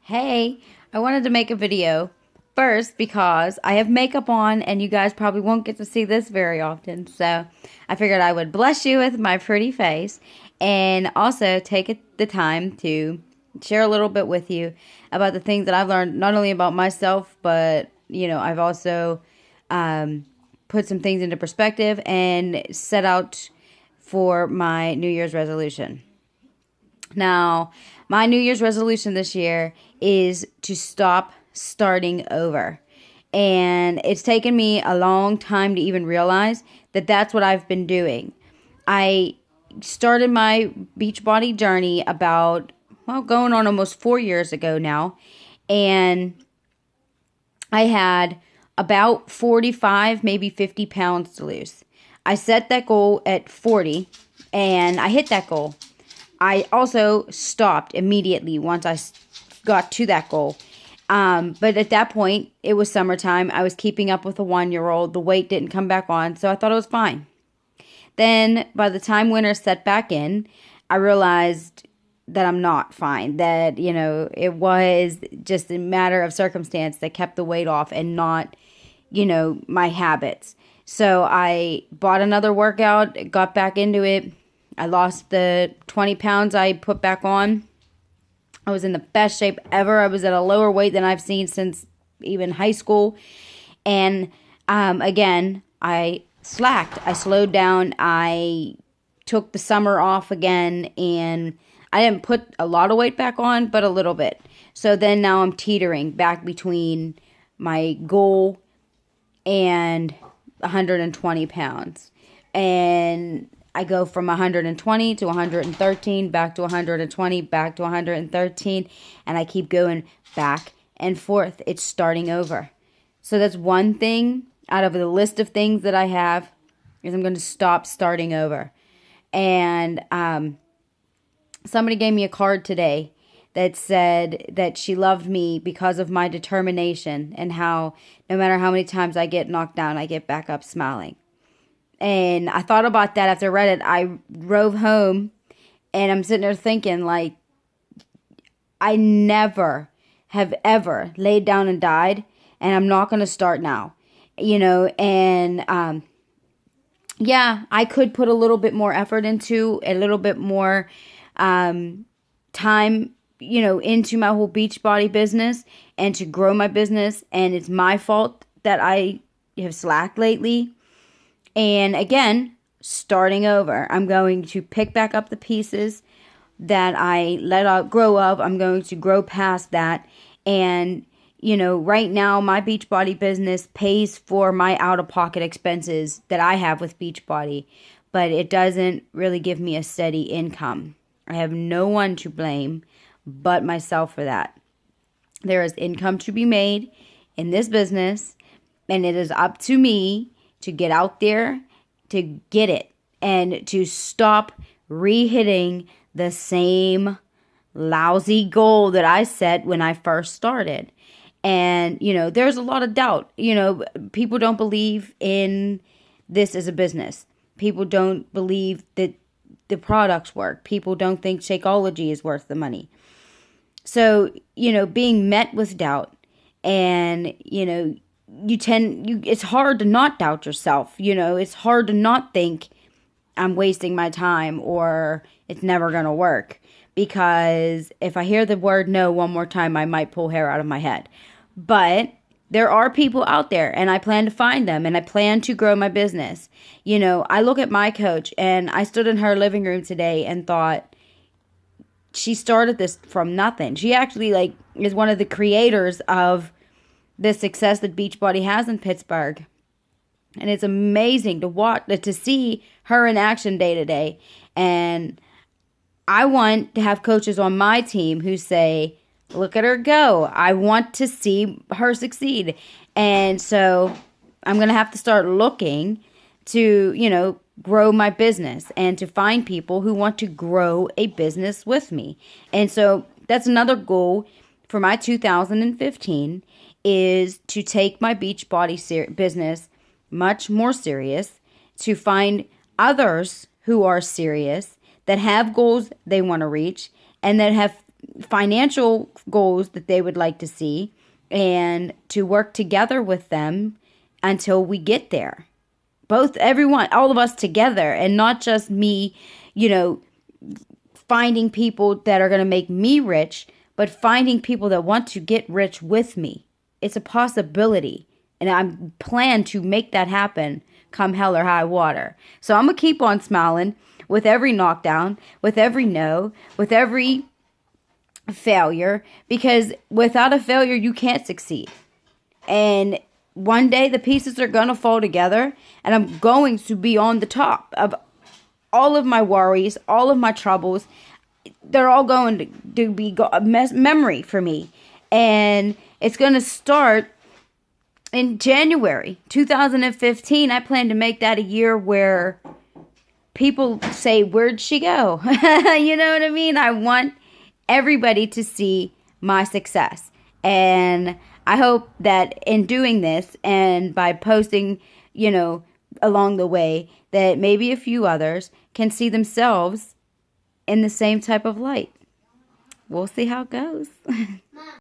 Hey, I wanted to make a video first because I have makeup on and you guys probably won't get to see this very often. So I figured I would bless you with my pretty face and also take the time to share a little bit with you about the things that I've learned, not only about myself, but, I've also put some things into perspective and set out for my New Year's resolution. Now, my New Year's resolution this year is to stop starting over. And it's taken me a long time to even realize that that's what I've been doing. I started my Beachbody journey going on almost 4 years ago now. And I had about 45, maybe 50 pounds to lose. I set that goal at 40 and I hit that goal. I also stopped immediately once I got to that goal. But at that point, it was summertime. I was keeping up with a 1-year-old. The weight didn't come back on, so I thought it was fine. Then, by the time winter set back in, I realized that I'm not fine. That, it was just a matter of circumstance that kept the weight off and not, my habits. So I bought another workout, got back into it. I lost the 20 pounds I put back on. I was in the best shape ever. I was at a lower weight than I've seen since even high school. And again, I slacked. I slowed down. I took the summer off again. And I didn't put a lot of weight back on, but a little bit. So then now I'm teetering back between my goal and 120 pounds. And I go from 120 to 113, back to 120, back to 113, and I keep going back and forth. It's starting over. So that's one thing out of the list of things that I have is I'm going to stop starting over. And somebody gave me a card today that said that she loved me because of my determination and how no matter how many times I get knocked down, I get back up smiling. And I thought about that after I read it. I drove home and I'm sitting there thinking, like, I never have ever laid down and died, and I'm not going to start now, and yeah, I could put a little bit more effort into a little bit more time, into my whole Beachbody business and to grow my business. And it's my fault that I have slacked lately. And again, starting over. I'm going to pick back up the pieces that I let grow of. I'm going to grow past that. And, right now my Beachbody business pays for my out-of-pocket expenses that I have with Beachbody. But it doesn't really give me a steady income. I have no one to blame but myself for that. There is income to be made in this business. And it is up to me to get out there, to get it, and to stop re-hitting the same lousy goal that I set when I first started. And, there's a lot of doubt. People don't believe in this as a business. People don't believe that the products work. People don't think Shakeology is worth the money. So, being met with doubt and, it's hard to not doubt yourself. It's hard to not think I'm wasting my time or it's never going to work. Because if I hear the word no one more time, I might pull hair out of my head. But there are people out there and I plan to find them and I plan to grow my business. I look at my coach and I stood in her living room today and thought, she started this from nothing. She actually is one of the creators of the success that Beachbody has in Pittsburgh. And it's amazing to see her in action day to day. And I want to have coaches on my team who say, look at her go. I want to see her succeed. And so I'm going to have to start looking to, grow my business and to find people who want to grow a business with me. And so that's another goal for my 2015 is to take my Beachbody business much more serious, to find others who are serious, that have goals they want to reach, and that have financial goals that they would like to see, and to work together with them until we get there. Everyone, all of us together, and not just me, finding people that are going to make me rich, but finding people that want to get rich with me. It's a possibility, and I plan to make that happen come hell or high water. So I'm going to keep on smiling with every knockdown, with every no, with every failure, because without a failure, you can't succeed. And one day the pieces are going to fall together, and I'm going to be on the top of all of my worries, all of my troubles. They're all going to be a memory for me. And it's going to start in January 2015. I plan to make that a year where people say, "Where'd she go?" You know what I mean? I want everybody to see my success. And I hope that in doing this, and by posting, along the way, that maybe a few others can see themselves in the same type of light. We'll see how it goes.